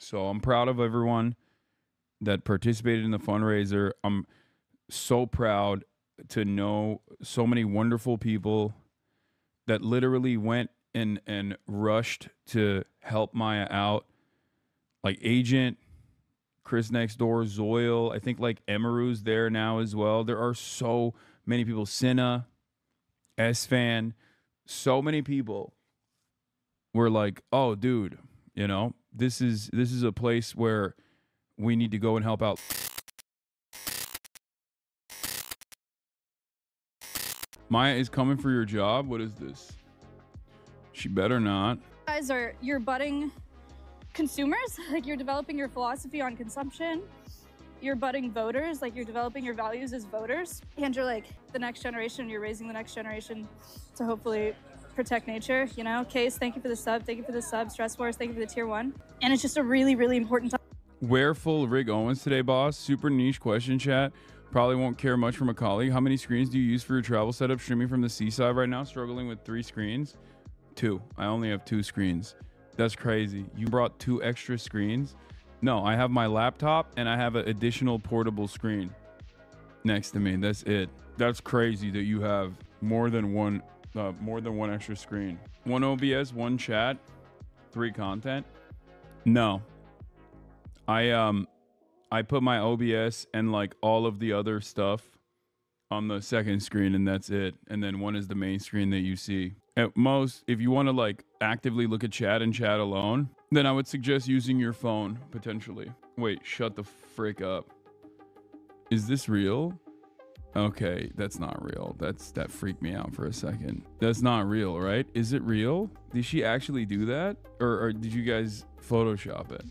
So I'm proud of everyone that participated in the fundraiser. I'm so proud to know so many wonderful people that literally went and rushed to help Maya out. Like Agent, Chris Next Door, Zoil. I think like Emaru's there now as well. There are so many people. Cinna, S-Fan. So many people were like, oh, dude, you know, this is a place where we need to go and help out. Maya is coming for your job. What is this? She better not. Guys you're budding consumers, like you're developing your philosophy on consumption. You're budding voters, like you're developing your values as voters. And you're like the next generation, you're raising the next generation to hopefully protect nature, you know? Case, thank you for the sub. Thank you for the sub. Stress Wars, thank you for the tier 1. And it's just a really, really important time. Wear full Rig Owens today, boss. Super niche question, chat. Probably won't care much from a colleague. How many screens do you use for your travel setup? Streaming from the seaside right now, struggling with 3 screens. 2. I only have 2 screens. That's crazy. You brought 2 extra screens? No, I have my laptop and I have an additional portable screen next to me. That's it. That's crazy that you have more than one extra screen. 1 OBS, 1 chat, 3 content. No. I put my OBS and like all of the other stuff on the second screen, and that's it. And then 1 is the main screen that you see. At most, if you want to like actively look at chat and chat alone, then I would suggest using your phone potentially. Wait, shut the frick up. Is this real? Okay, that's not real. That freaked me out for a second. That's not real, right? Is it real? Did she actually do that? Or did you guys Photoshop it?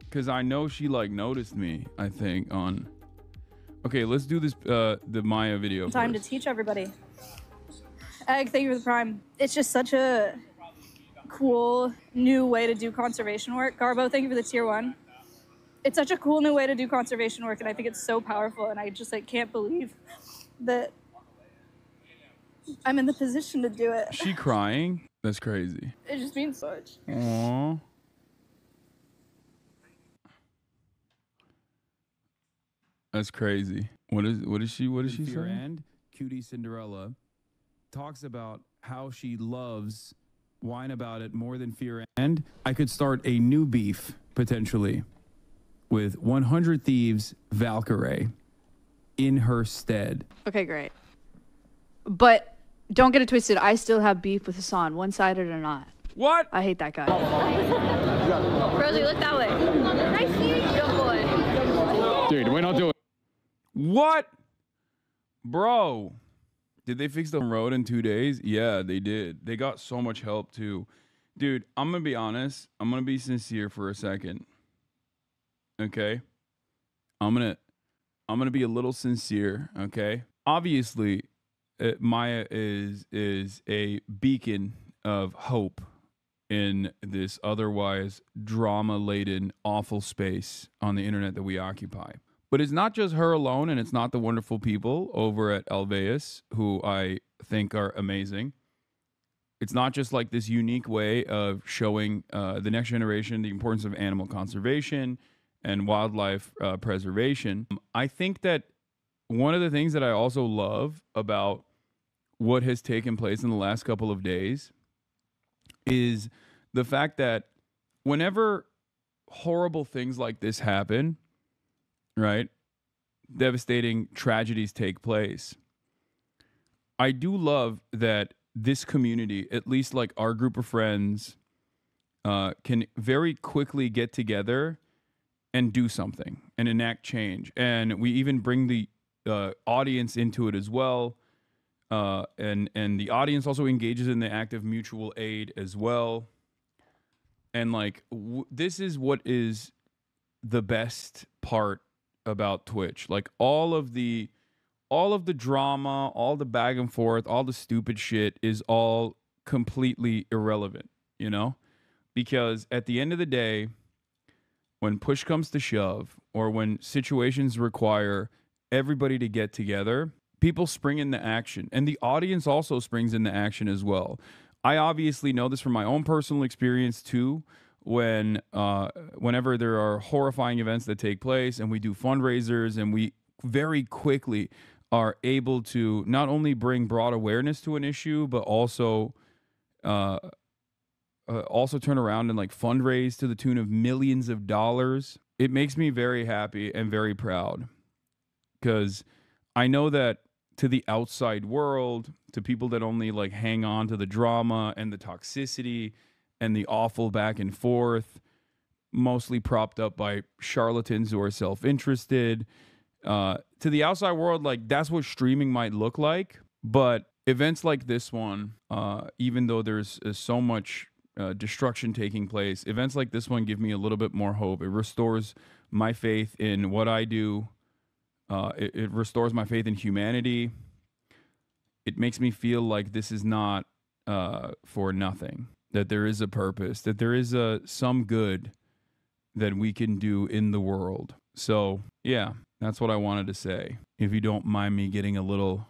Because I know she like noticed me, I think, on... Okay, let's do this, the Maya video Time first. to teach everybody. Egg, thank you for the prime. It's just such a cool new way to do conservation work. Garbo, thank you for the tier 1. It's such a cool new way to do conservation work, and I think it's so powerful, and I just like can't believe that I'm in the position to do it. Is she crying? That's crazy. It just means so much. Aww. That's crazy. What is she saying? And Cutie Cinderella talks about how she loves Whine About It more than Fear. And I could start a new beef potentially with 100 Thieves Valkyrie in her stead. Okay, great. But don't get it twisted. I still have beef with Hasan, one-sided or not. What? I hate that guy. Rosie, look that way. Nice to meet you. Good boy. Dude, we don't do it. What? Bro. Did they fix the road in 2 days? Yeah, they did. They got so much help too. Dude, I'm going to be honest. I'm going to be sincere for a second. Okay? I'm going to be a little sincere, okay? Obviously, Maya is a beacon of hope in this otherwise drama-laden, awful space on the internet that we occupy. But it's not just her alone, and it's not the wonderful people over at Alveus, who I think are amazing. It's not just like this unique way of showing the next generation the importance of animal conservation and wildlife preservation. I think that one of the things that I also love about what has taken place in the last couple of days is the fact that whenever horrible things like this happen, right, devastating tragedies take place, I do love that this community, at least like our group of friends, can very quickly get together and do something and enact change. And we even bring the audience into it as well. And the audience also engages in the act of mutual aid as well. And like, this is what is the best part about Twitch. Like all of the drama, all the back and forth, all the stupid shit is all completely irrelevant, you know? Because at the end of the day, when push comes to shove, or when situations require everybody to get together, people spring into action. And the audience also springs into action as well. I obviously know this from my own personal experience too, whenever there are horrifying events that take place, and we do fundraisers, and we very quickly are able to not only bring broad awareness to an issue, but also turn around and like fundraise to the tune of millions of dollars. It makes me very happy and very proud, because I know that to the outside world, to people that only like hang on to the drama and the toxicity and the awful back and forth, mostly propped up by charlatans who are self-interested, to the outside world, like that's what streaming might look like. But events like this one, even though there's so much destruction taking place, events like this one give me a little bit more hope. It restores my faith in what I do. It restores my faith in humanity. It makes me feel like this is not for nothing, that there is a purpose, that there is some good that we can do in the world. So yeah, that's what I wanted to say. If you don't mind me getting a little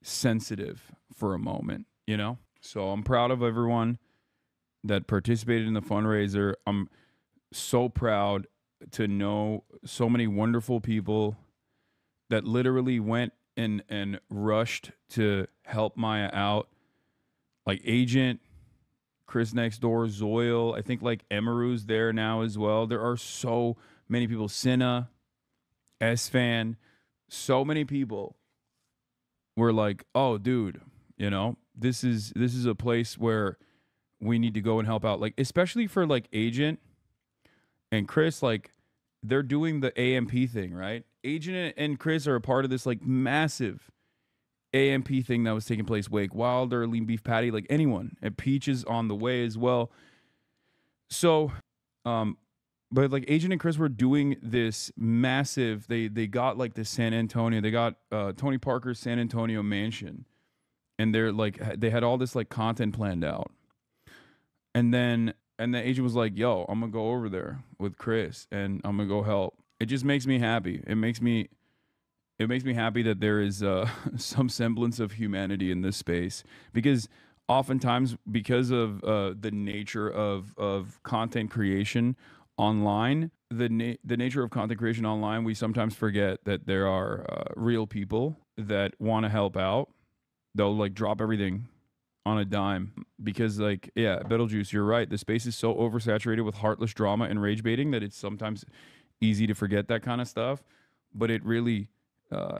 sensitive for a moment, you know? So I'm proud of everyone that participated in the fundraiser. I'm so proud to know so many wonderful people that literally went and rushed to help Maya out. Like Agent, Chris Next Door, Zoil, I think like Emaru's there now as well. There are so many people. Cinna, S-Fan, so many people were like, oh dude, you know, this is a place where we need to go and help out. Like, especially for like Agent and Chris, like they're doing the AMP thing, right? Agent and Chris are a part of this like massive AMP thing that was taking place. Wake Wilder, Lean Beef Patty, like anyone. And Peach is on the way as well. So, but like Agent and Chris were doing this massive, they got like the San Antonio, they got Tony Parker's San Antonio mansion. And they're like, they had all this like content planned out. And the Agent was like, yo, I'm gonna go over there with Chris and I'm gonna go help. It just makes me happy. It makes me happy that there is some semblance of humanity in this space, because oftentimes, because of the nature of content creation online, the nature of content creation online, we sometimes forget that there are real people that want to help out. They'll like drop everything on a dime, because like, yeah, Betelgeuse, you're right. The space is so oversaturated with heartless drama and rage baiting that it's sometimes easy to forget that kind of stuff. But it really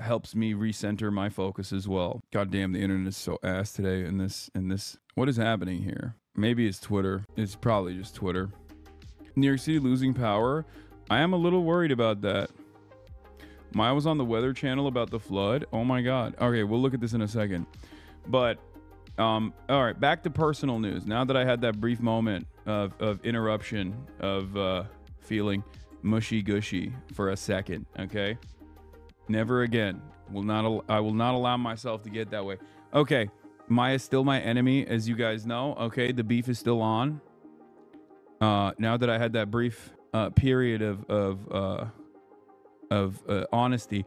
helps me recenter my focus as well. God damn, the internet is so ass today in this. What is happening here? Maybe it's Twitter. It's probably just Twitter. New York City losing power. I am a little worried about that. Maya was on the Weather Channel about the flood. Oh my God. Okay, we'll look at this in a second. But all right, back to personal news. Now that I had that brief moment of interruption, of feeling mushy gushy for a second, okay? Never again. I will not allow myself to get that way. Okay, Maya's still my enemy, as you guys know. Okay, the beef is still on. Now that I had that brief period of honesty,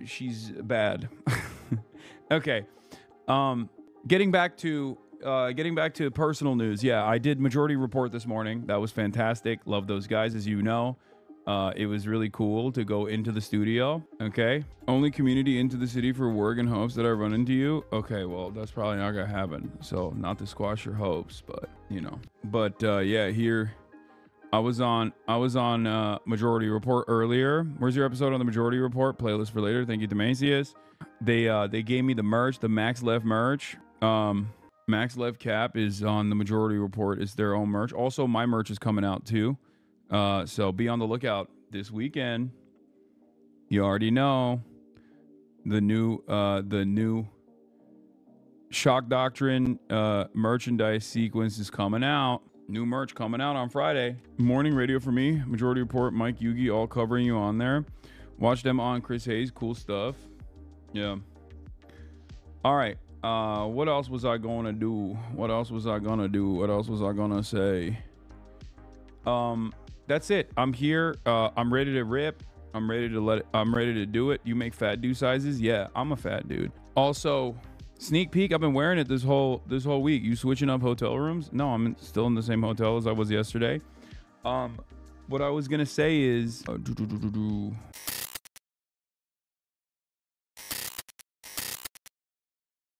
she's bad. Okay. Getting back to personal news. Yeah, I did Majority Report this morning. That was fantastic. Love those guys, as you know. It was really cool to go into the studio. Okay. Only community into the city for work and hopes that I run into you. Okay, well, that's probably not gonna happen. So not to squash your hopes, but you know. But yeah, here I was on Majority Report earlier. Where's your episode on the Majority Report? Playlist for later. Thank you, Demacius. They gave me the merch, the Max Lev merch. Max Lev Cap is on the Majority Report. It's their own merch. Also, my merch is coming out too. So be on the lookout this weekend. You already know the new Shock Doctrine merchandise sequence is coming out. New merch coming out on Friday. Morning radio for me. Majority Report, Mike Yugi, all covering you on there. Watch them on Chris Hayes. Cool stuff. Yeah. All right. What else was I going to do? What else was I going to say? That's it. I'm here. I'm ready to rip. I'm ready to do it. You make fat dude sizes? Yeah, I'm a fat dude. Also, Sneak peek, I've been wearing it this whole week. You switching up hotel rooms? No, still in the same hotel as I was yesterday. What I was gonna say is